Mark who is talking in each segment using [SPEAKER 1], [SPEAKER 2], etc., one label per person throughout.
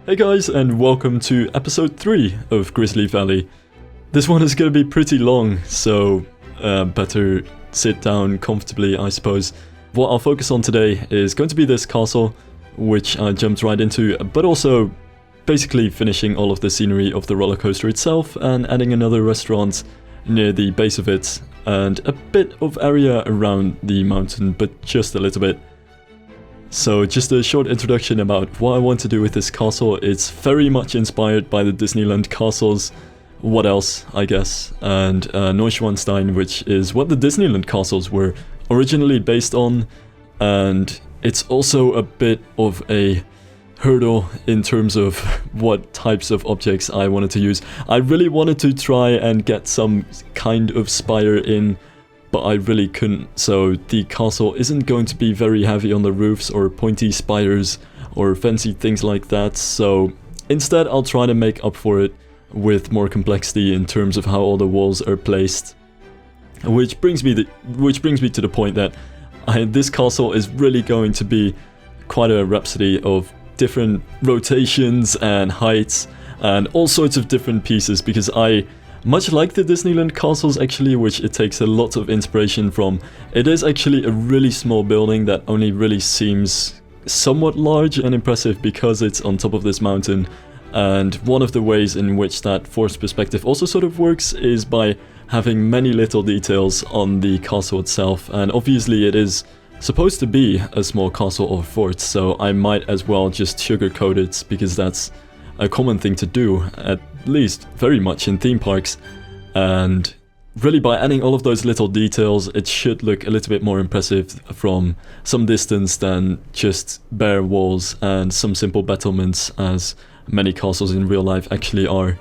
[SPEAKER 1] Hey guys, and welcome to episode 3 of Grizzly Valley. This one is going to be pretty long, so better sit down comfortably, I suppose. What I'll focus on today is going to be this castle, which I jumped right into, but also basically finishing all of the scenery of the roller coaster itself and adding another restaurant near the base of it, and a bit of area around the mountain, but just a little bit. So just a short introduction about what I want to do with this castle. It's very much inspired by the Disneyland castles. What else, I guess? And Neuschwanstein, which is what the Disneyland castles were originally based on. And it's also a bit of a hurdle in terms of what types of objects I wanted to use. I really wanted to try and get some kind of spire in, but I really couldn't, so the castle isn't going to be very heavy on the roofs or pointy spires or fancy things like that, so instead I'll try to make up for it with more complexity in terms of how all the walls are placed. Which brings me to the point that this castle is really going to be quite a rhapsody of different rotations and heights and all sorts of different pieces, because much like the Disneyland castles actually, which it takes a lot of inspiration from, it is actually a really small building that only really seems somewhat large and impressive because it's on top of this mountain. And one of the ways in which that forced perspective also sort of works is by having many little details on the castle itself. And obviously it is supposed to be a small castle or fort, so I might as well just sugarcoat it, because that's a common thing to do, at least very much in theme parks. And really by adding all of those little details, it should look a little bit more impressive from some distance than just bare walls and some simple battlements, as many castles in real life actually are.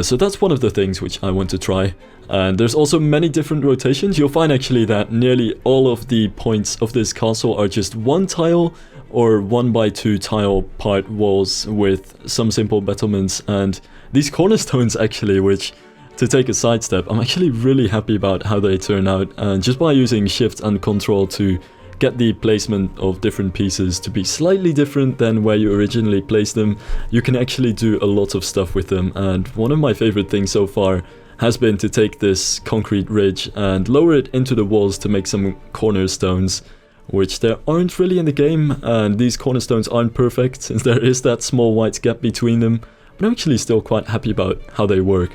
[SPEAKER 1] So that's one of the things which I want to try. And there's also many different rotations. You'll find actually that nearly all of the points of this castle are just one tile or 1x2 tile part walls with some simple battlements, and these cornerstones actually, which, to take a sidestep, I'm actually really happy about how they turn out, and just by using shift and control to get the placement of different pieces to be slightly different than where you originally placed them, you can actually do a lot of stuff with them. And one of my favorite things so far has been to take this concrete ridge and lower it into the walls to make some cornerstones, which there aren't really in the game, and these cornerstones aren't perfect since there is that small white gap between them, but I'm actually still quite happy about how they work.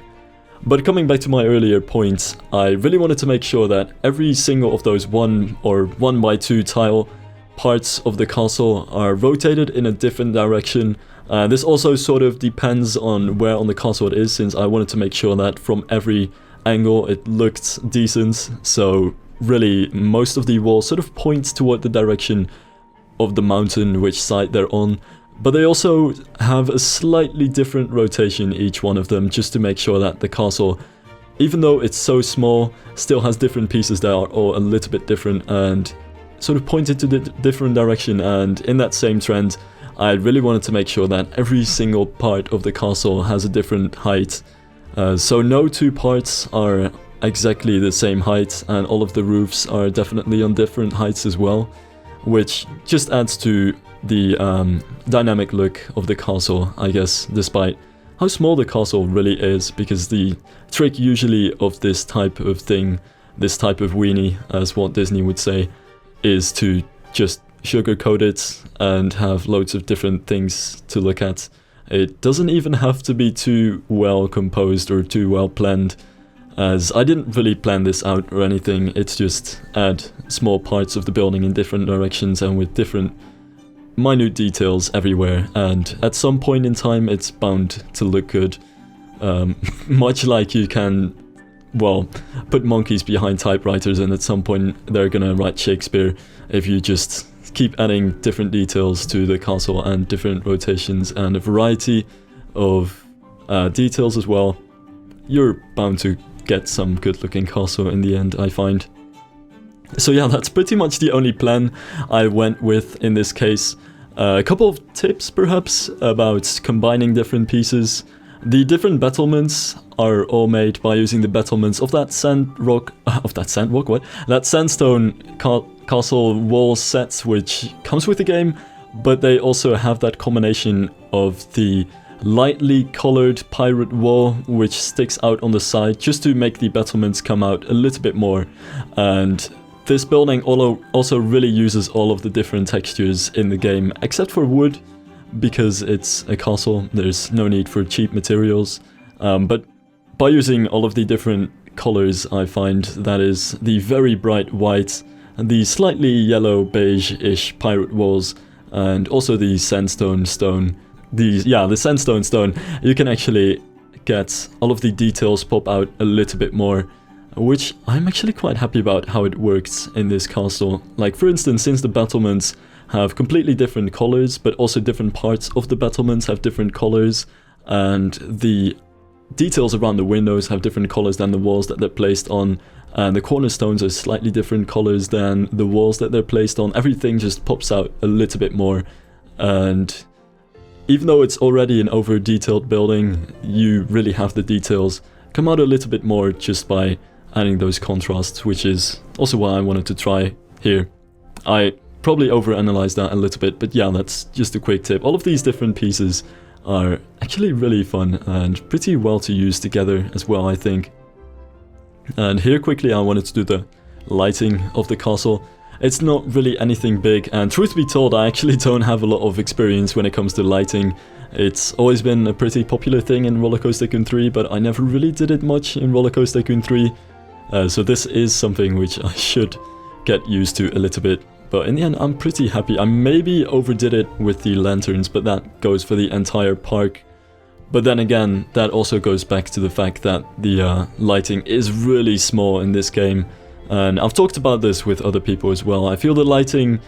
[SPEAKER 1] But coming back to my earlier points, I really wanted to make sure that every single of those 1x2 tile parts of the castle are rotated in a different direction. This also sort of depends on where on the castle it is, since I wanted to make sure that from every angle it looked decent, so really most of the walls sort of points toward the direction of the mountain, which side they're on, but they also have a slightly different rotation, each one of them, just to make sure that the castle, even though it's so small, still has different pieces that are all a little bit different and sort of pointed to the different direction. And in that same trend, I really wanted to make sure that every single part of the castle has a different height, so no two parts are exactly the same height, and all of the roofs are definitely on different heights as well, which just adds to the dynamic look of the castle, I guess, despite how small the castle really is, because the trick usually of this type of thing, this type of weenie, as Walt Disney would say, is to just sugarcoat it and have loads of different things to look at. It doesn't even have to be too well composed or too well planned, as I didn't really plan this out or anything. It's just add small parts of the building in different directions and with different minute details everywhere, and at some point in time it's bound to look good. Much like you can, well, put monkeys behind typewriters and at some point they're gonna write Shakespeare if you just keep adding different details to the castle and different rotations and a variety of details as well. You're bound to get some good looking castle in the end, I find. So yeah, that's pretty much the only plan I went with in this case. A couple of tips perhaps about combining different pieces. The different battlements are all made by using the battlements of that sandstone castle wall set, which comes with the game, but they also have that combination of the lightly colored pirate wall, which sticks out on the side just to make the battlements come out a little bit more. And this building also really uses all of the different textures in the game, except for wood, because it's a castle. There's no need for cheap materials. But by using all of the different colors, I find that is the very bright white and the slightly yellow beige-ish pirate walls, and also the sandstone stone. The sandstone stone, you can actually get all of the details pop out a little bit more, which I'm actually quite happy about how it works in this castle. Like, for instance, since the battlements have completely different colors, but also different parts of the battlements have different colors, and the details around the windows have different colors than the walls that they're placed on, and the cornerstones are slightly different colors than the walls that they're placed on. Everything just pops out a little bit more, and even though it's already an over-detailed building, you really have the details come out a little bit more just by adding those contrasts, which is also why I wanted to try here. I probably overanalyzed that a little bit, but yeah, that's just a quick tip. All of these different pieces are actually really fun and pretty well to use together as well, I think. And here quickly I wanted to do the lighting of the castle. It's not really anything big, and truth be told, I actually don't have a lot of experience when it comes to lighting. It's always been a pretty popular thing in Roller Coaster Tycoon 3, but I never really did it much in Roller Coaster Tycoon 3. So this is something which I should get used to a little bit. But in the end, I'm pretty happy. I maybe overdid it with the lanterns, but that goes for the entire park. But then again, that also goes back to the fact that the lighting is really small in this game. And I've talked about this with other people as well. I feel the lighting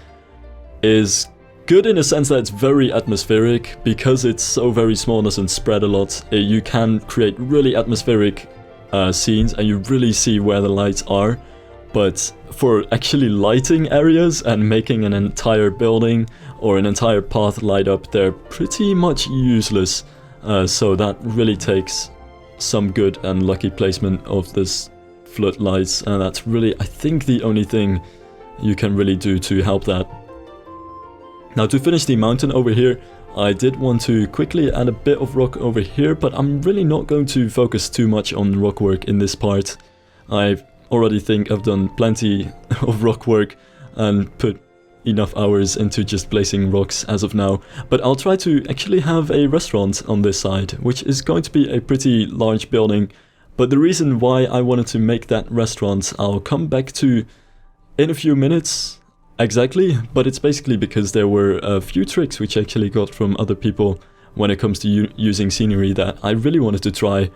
[SPEAKER 1] is good in a sense that it's very atmospheric. Because it's so very small and doesn't spread a lot, you can create really atmospheric scenes, and you really see where the lights are. But for actually lighting areas and making an entire building or an entire path light up, they're pretty much useless. So that really takes some good and lucky placement of this floodlights, and that's really, I think, the only thing you can really do to help that. Now, to finish the mountain over here, I did want to quickly add a bit of rock over here, but I'm really not going to focus too much on rock work in this part. I already think I've done plenty of rock work and put enough hours into just placing rocks as of now, but I'll try to actually have a restaurant on this side, which is going to be a pretty large building. But the reason why I wanted to make that restaurant, I'll come back to in a few minutes exactly, but it's basically because there were a few tricks which I actually got from other people when it comes to using scenery that I really wanted to try,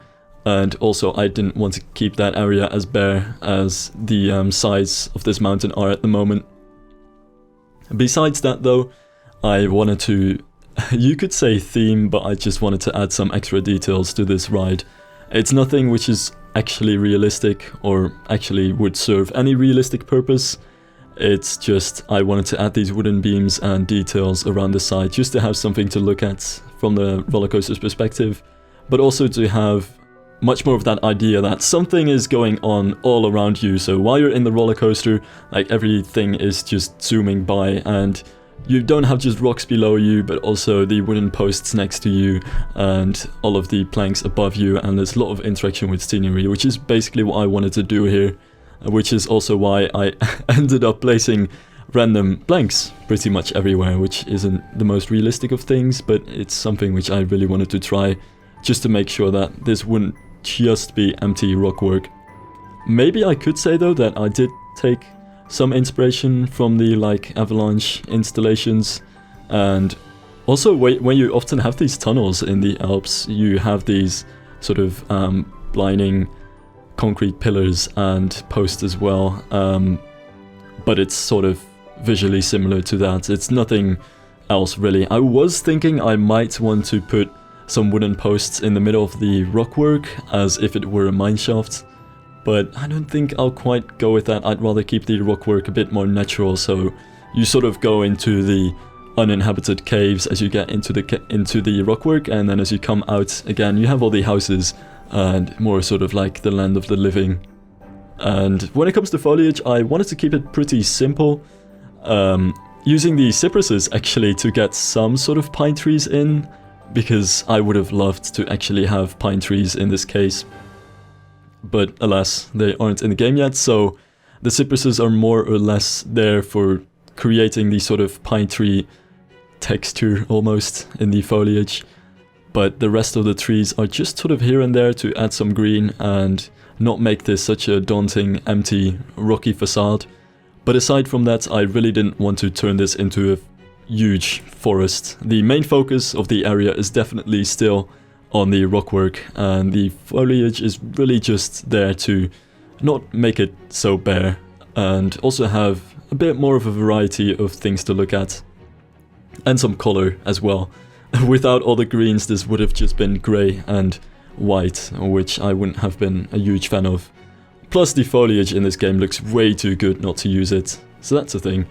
[SPEAKER 1] and also I didn't want to keep that area as bare as the sides of this mountain are at the moment. Besides that though, I wanted to, you could say theme, but I just wanted to add some extra details to this ride. It's nothing which is actually realistic or actually would serve any realistic purpose. It's just I wanted to add these wooden beams and details around the side just to have something to look at from the roller coaster's perspective, but also to have much more of that idea that something is going on all around you. So while you're in the roller coaster, like, everything is just zooming by, and you don't have just rocks below you, but also the wooden posts next to you and all of the planks above you, and there's a lot of interaction with scenery, which is basically what I wanted to do here, which is also why I ended up placing random blanks pretty much everywhere, which isn't the most realistic of things, but it's something which I really wanted to try, just to make sure that this wouldn't just be empty rock work. Maybe I could say though that I did take some inspiration from the avalanche installations, and also when you often have these tunnels in the Alps, you have these sort of blinding concrete pillars and posts as well, but it's sort of visually similar to that. It's nothing else really. I was thinking I might want to put some wooden posts in the middle of the rockwork as if it were a mine shaft, but I don't think I'll quite go with that. I'd rather keep the rockwork a bit more natural, so you sort of go into the uninhabited caves as you get into the rockwork, and then as you come out again you have all the houses and more sort of like the land of the living. And when it comes to foliage, I wanted to keep it pretty simple. using the cypresses actually to get some sort of pine trees in, because I would have loved to actually have pine trees in this case. But alas, they aren't in the game yet, so the cypresses are more or less there for creating the sort of pine tree texture almost in the foliage. But the rest of the trees are just sort of here and there to add some green and not make this such a daunting, empty, rocky facade. But aside from that, I really didn't want to turn this into a huge forest. The main focus of the area is definitely still on the rockwork, and the foliage is really just there to not make it so bare, and also have a bit more of a variety of things to look at. And some color as well. Without all the greens, this would have just been grey and white, which I wouldn't have been a huge fan of. Plus the foliage in this game looks way too good not to use it, so that's a thing.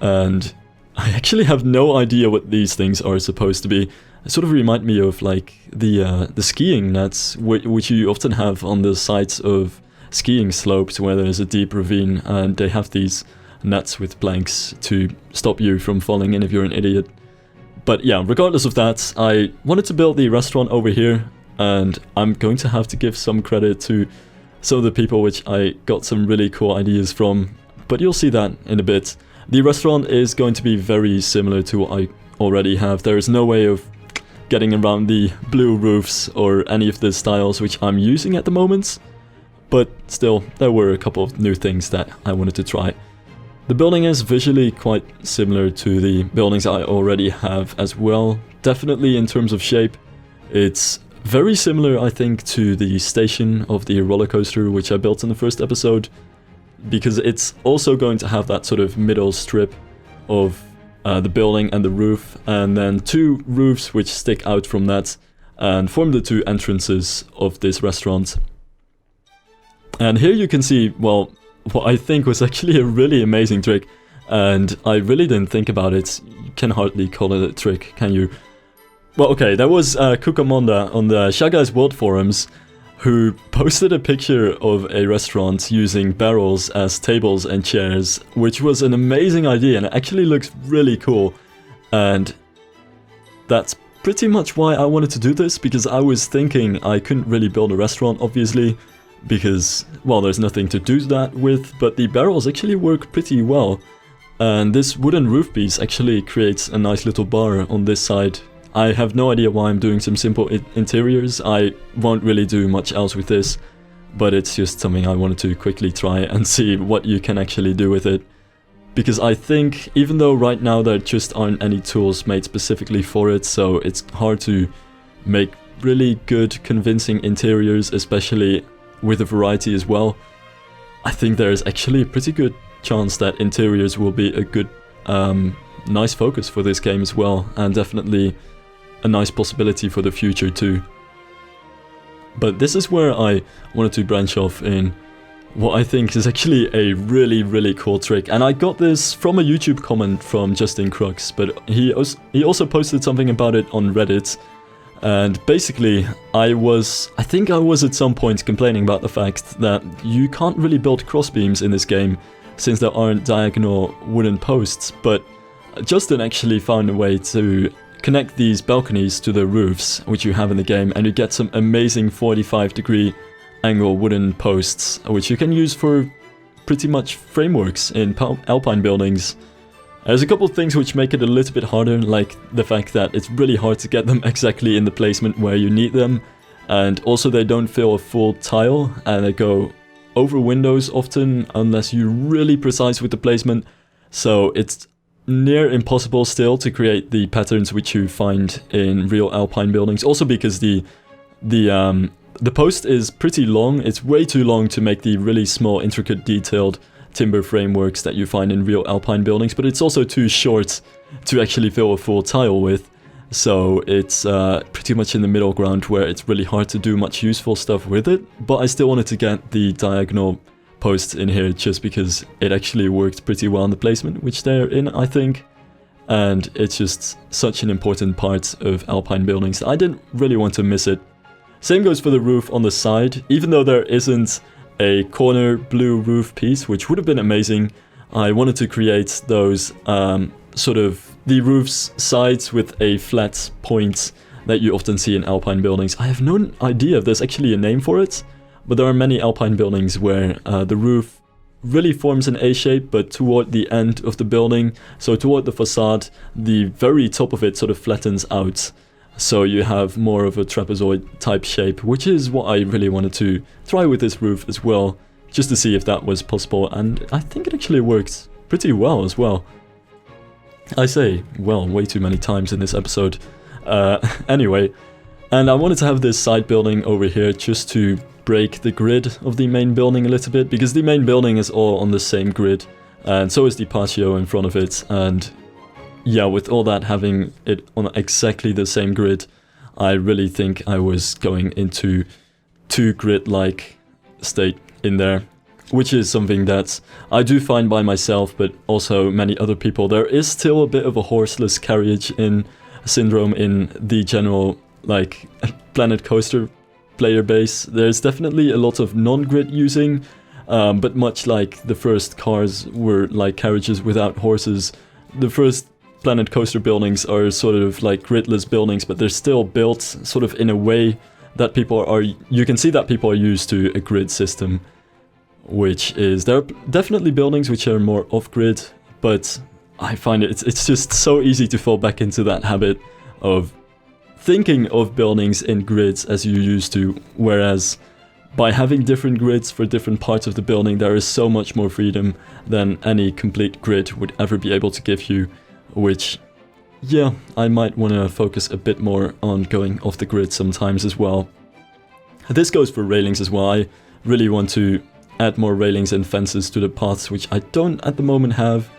[SPEAKER 1] And I actually have no idea what these things are supposed to be. They sort of remind me of like the skiing nets, which you often have on the sides of skiing slopes where there's a deep ravine, and they have these nets with planks to stop you from falling in if you're an idiot. But yeah, regardless of that, I wanted to build the restaurant over here, and I'm going to have to give some credit to some of the people which I got some really cool ideas from, but you'll see that in a bit. The restaurant is going to be very similar to what I already have. There is no way of getting around the blue roofs or any of the styles which I'm using at the moment, but still, there were a couple of new things that I wanted to try. The building is visually quite similar to the buildings I already have as well. Definitely in terms of shape, it's very similar, I think, to the station of the roller coaster which I built in the first episode, because it's also going to have that sort of middle strip of the building and the roof, and then two roofs which stick out from that and form the two entrances of this restaurant. And here you can see, well, what I think was actually a really amazing trick, and I really didn't think about it. You can hardly call it a trick, can you? Well, okay, there was Kukamonda on the Shy Guys World forums who posted a picture of a restaurant using barrels as tables and chairs, which was an amazing idea, and it actually looks really cool. And that's pretty much why I wanted to do this, because I was thinking I couldn't really build a restaurant, obviously, because, well, there's nothing to do that with, but the barrels actually work pretty well. And this wooden roof piece actually creates a nice little bar on this side. I have no idea why I'm doing some simple interiors. I won't really do much else with this, but it's just something I wanted to quickly try and see what you can actually do with it. Because I think, even though right now there just aren't any tools made specifically for it, so it's hard to make really good, convincing interiors, especially with a variety as well, I think there is actually a pretty good chance that interiors will be a good, nice focus for this game as well, and definitely a nice possibility for the future too. But this is where I wanted to branch off in what I think is actually a really cool trick, and I got this from a YouTube comment from Justin Crux, but he also posted something about it on Reddit. And basically, I think I was at some point complaining about the fact that you can't really build crossbeams in this game since there aren't diagonal wooden posts, but Justin actually found a way to connect these balconies to the roofs which you have in the game, and you get some amazing 45-degree angle wooden posts which you can use for pretty much frameworks in Alpine buildings. There's a couple of things which make it a little bit harder, like the fact that it's really hard to get them exactly in the placement where you need them, and also they don't fill a full tile, and they go over windows often unless you're really precise with the placement, so it's near impossible still to create the patterns which you find in real Alpine buildings, also because the post is pretty long. It's way too long to make the really small, intricate, detailed timber frameworks that you find in real Alpine buildings, but it's also too short to actually fill a full tile with, so it's pretty much in the middle ground where it's really hard to do much useful stuff with it. But I still wanted to get the diagonal posts in here just because it actually worked pretty well in the placement which they're in, I think, and it's just such an important part of Alpine buildings. I didn't really want to miss it. Same goes for the roof on the side. Even though there isn't a corner blue roof piece, which would have been amazing, I wanted to create those sort of the roof's sides with a flat point that you often see in Alpine buildings. I have no idea if there's actually a name for it, but there are many Alpine buildings where the roof really forms an A shape, but toward the end of the building, so toward the facade, the very top of it sort of flattens out. So you have more of a trapezoid type shape, which is what I really wanted to try with this roof as well, just to see if that was possible, and I think it actually worked pretty well as well. I say, well, way too many times in this episode. Anyway, and I wanted to have this side building over here just to break the grid of the main building a little bit, because the main building is all on the same grid, and so is the patio in front of it, and yeah, with all that having it on exactly the same grid, I really think I was going into too grid-like state in there, which is something that I do find by myself, but also many other people. There is still a bit of a horseless carriage in syndrome in the general, like, Planet Coaster player base. There's definitely a lot of non-grid using, but much like the first cars were like carriages without horses, the first Planet Coaster buildings are sort of like gridless buildings, but they're still built sort of in a way that people are, you can see that people are used to a grid system, which is, there are definitely buildings which are more off-grid, but I find it's just so easy to fall back into that habit of thinking of buildings in grids as you used to, whereas by having different grids for different parts of the building, there is so much more freedom than any complete grid would ever be able to give you, which, yeah, I might want to focus a bit more on going off the grid sometimes as well. This goes for railings as well. I really want to add more railings and fences to the paths, which I don't at the moment have,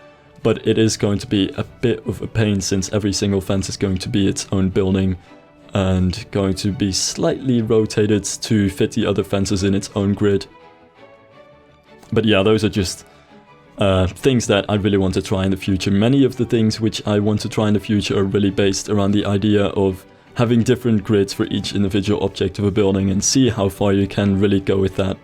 [SPEAKER 1] but it is going to be a bit of a pain since every single fence is going to be its own building and going to be slightly rotated to fit the other fences in its own grid. But yeah, those are just things that I really want to try in the future. Many of the things which I want to try in the future are really based around the idea of having different grids for each individual object of a building and see how far you can really go with that.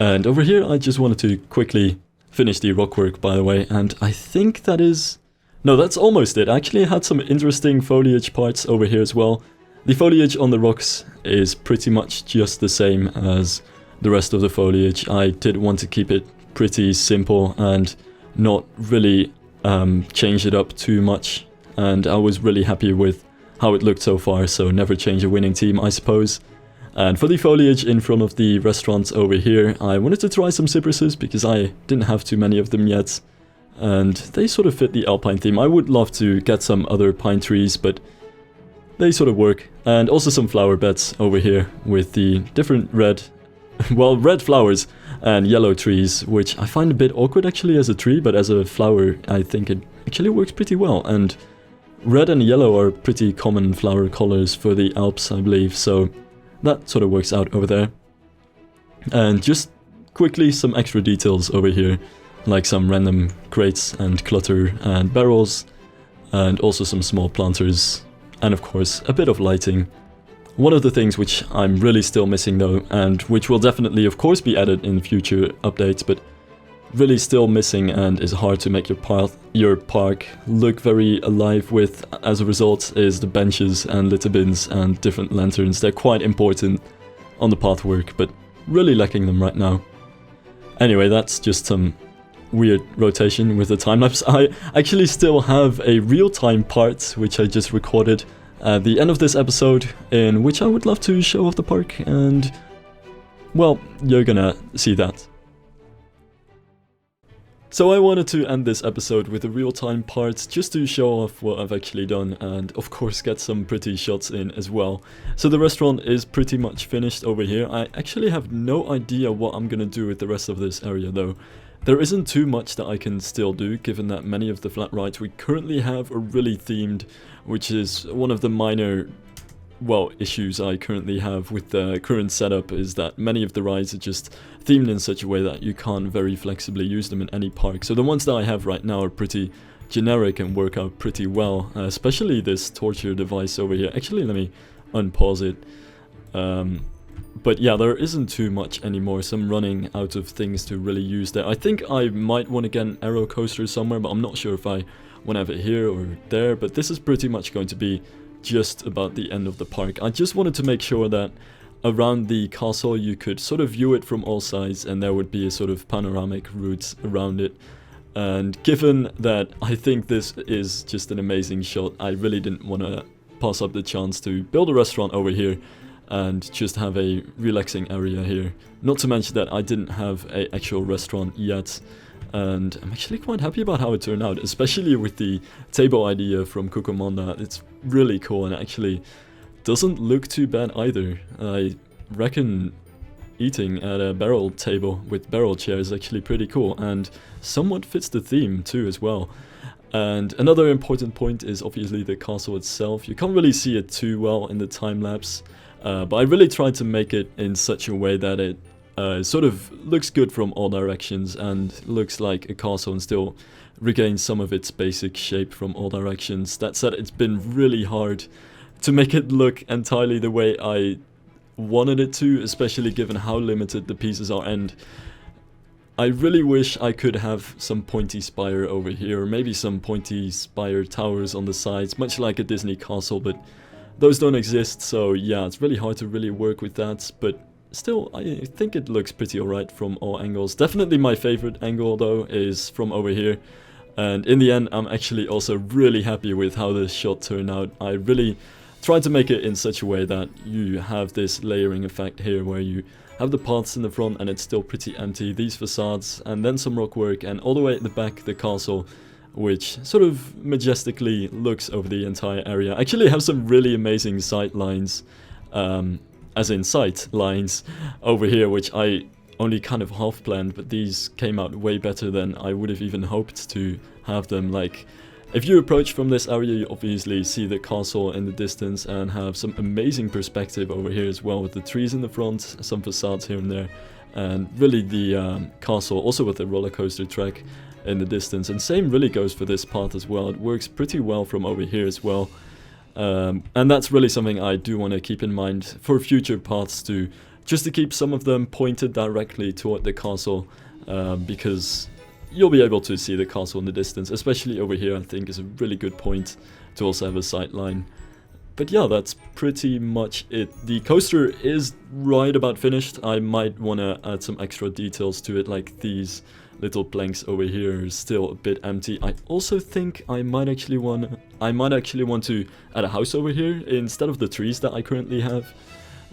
[SPEAKER 1] And over here I just wanted to quickly finish the rockwork, by the way, and I think that is... no, that's almost it. I actually had some interesting foliage parts over here as well. The foliage on the rocks is pretty much just the same as the rest of the foliage. I did want to keep it pretty simple and not really change it up too much, and I was really happy with how it looked so far, so never change a winning team, I suppose. And for the foliage in front of the restaurant over here, I wanted to try some cypresses because I didn't have too many of them yet, and they sort of fit the Alpine theme. I would love to get some other pine trees, but they sort of work. And also some flower beds over here with the different red, well, red flowers and yellow trees, which I find a bit awkward actually as a tree, but as a flower I think it actually works pretty well. And red and yellow are pretty common flower colors for the Alps, I believe, so that sort of works out over there. And just quickly some extra details over here, like some random crates and clutter and barrels, and also some small planters, and of course a bit of lighting. One of the things which I'm really still missing though, and which will definitely of course be added in future updates, but really still missing and is hard to make your park look very alive with as a result, is the benches and litter bins and different lanterns. They're quite important on the pathwork, but really lacking them right now. Anyway, that's just some weird rotation with the time-lapse. I actually still have a real-time part which I just recorded at the end of this episode, in which I would love to show off the park, and well, you're gonna see that. So I wanted to end this episode with a real-time part just to show off what I've actually done, and of course get some pretty shots in as well. So the restaurant is pretty much finished over here. I actually have no idea what I'm gonna do with the rest of this area though. There isn't too much that I can still do, given that many of the flat rides we currently have are really themed, which is one of the minor, well, issues I currently have with the current setup, is that many of the rides are just themed in such a way that you can't very flexibly use them in any park. So the ones that I have right now are pretty generic and work out pretty well, especially this torture device over here. Actually, let me unpause it. But yeah, there isn't too much anymore, so I'm running out of things to really use there. I think I might want to get an aero coaster somewhere, but I'm not sure if I want to have it here or there. But this is pretty much going to be just about the end of the park. I just wanted to make sure that around the castle you could sort of view it from all sides, and there would be a sort of panoramic route around it. And given that I think this is just an amazing shot, I really didn't want to pass up the chance to build a restaurant over here and just have a relaxing area here. Not to mention that I didn't have an actual restaurant yet, and I'm actually quite happy about how it turned out, especially with the table idea from Kukamonda. It's really cool and actually doesn't look too bad either. I reckon eating at a barrel table with barrel chairs is actually pretty cool and somewhat fits the theme too as well. And another important point is obviously the castle itself. You can't really see it too well in the time lapse, but I really tried to make it in such a way that it sort of looks good from all directions and looks like a castle and still regains some of its basic shape from all directions. That said, it's been really hard to make it look entirely the way I wanted it to, especially given how limited the pieces are, and I really wish I could have some pointy spire over here, or maybe some pointy spire towers on the sides, much like a Disney castle, but those don't exist, so yeah, it's really hard to really work with that, but still, I think it looks pretty alright from all angles. Definitely my favorite angle, though, is from over here, and in the end, I'm actually also really happy with how this shot turned out. I really tried to make it in such a way that you have this layering effect here, where you have the paths in the front and it's still pretty empty, these facades, and then some rock work, and all the way at the back the castle, which sort of majestically looks over the entire area. I actually have some really amazing sight lines, as in sight lines, over here, which I only kind of half planned, but these came out way better than I would have even hoped to have them. Like, if you approach from this area, you obviously see the castle in the distance and have some amazing perspective over here as well, with the trees in the front, some facades here and there, and really the castle also with the roller coaster track in the distance. And same really goes for this path as well. It works pretty well from over here as well, and that's really something I do want to keep in mind for future paths too, just to keep some of them pointed directly toward the castle, because you'll be able to see the castle in the distance, especially over here. I think is a really good point to also have a sight line. But yeah, that's pretty much it. The coaster is right about finished. I might want to add some extra details to it, like these little planks over here are still a bit empty. I also think I might actually want to add a house over here instead of the trees that I currently have.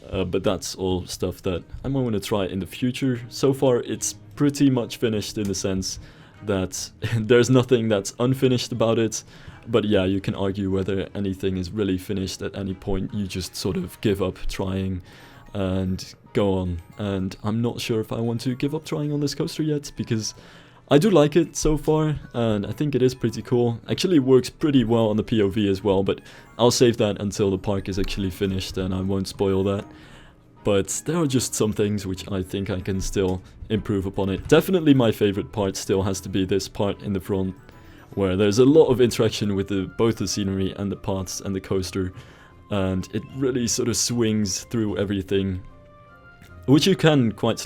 [SPEAKER 1] But that's all stuff that I might want to try in the future. So far, it's pretty much finished in the sense that there's nothing that's unfinished about it. But yeah, you can argue whether anything is really finished at any point. You just sort of give up trying and go on. And I'm not sure if I want to give up trying on this coaster yet, because I do like it so far, and I think it is pretty cool. Actually works pretty well on the POV as well, but I'll save that until the park is actually finished and I won't spoil that. But there are just some things which I think I can still improve upon it. Definitely my favorite part still has to be this part in the front, where there's a lot of interaction with both the scenery and the paths and the coaster, and it really sort of swings through everything, which you can quite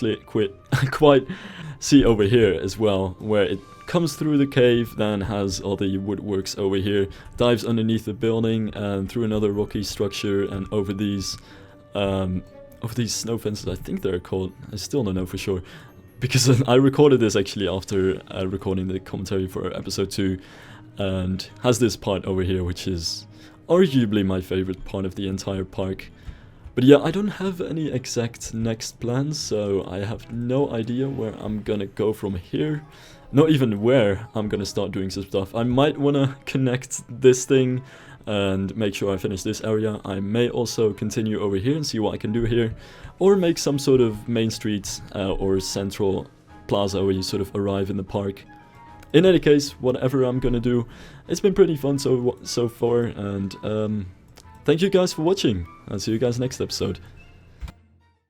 [SPEAKER 1] see over here as well, where it comes through the cave, then has all the woodworks over here, dives underneath the building and through another rocky structure, and over these snow fences, I think they're called. I still don't know for sure, because I recorded this actually after recording the commentary for episode 2, and has this part over here, which is arguably my favorite part of the entire park. But yeah, I don't have any exact next plans, so I have no idea where I'm gonna go from here. Not even where I'm gonna start doing some stuff. I might wanna connect this thing and make sure I finish this area. I may also continue over here and see what I can do here, or make some sort of main street or central plaza where you sort of arrive in the park. In any case, whatever I'm gonna do, it's been pretty fun so far, and thank you guys for watching. I'll see you guys next episode.